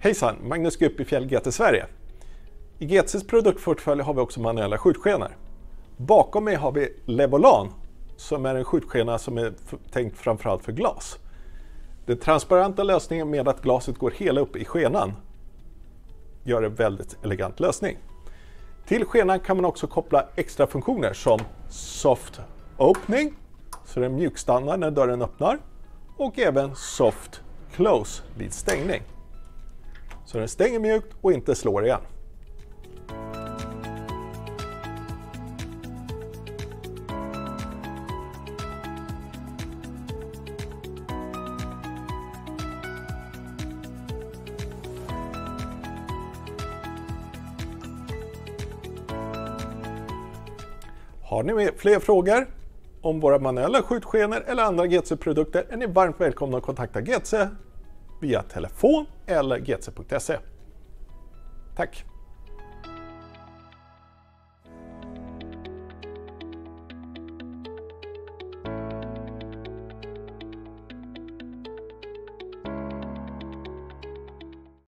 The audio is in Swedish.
Hejsan, Magnus Guppifjäll, GT Sverige. I GTs produktportfölj har vi också manuella skjutskenor. Bakom mig har vi Levolan, som är en skjutskena som är tänkt framförallt för glas. Den transparenta lösningen med att glaset går hela upp i skenan gör en väldigt elegant lösning. Till skenan kan man också koppla extra funktioner som soft opening, så den mjukstannar när dörren öppnar, och även soft close vid stängning. Så den stänger mjukt och inte slår igen. Har ni fler frågor om våra manuella skjutskenor eller andra GTC-produkter är ni varmt välkomna att kontakta GTC via telefon eller gtc.se. Tack!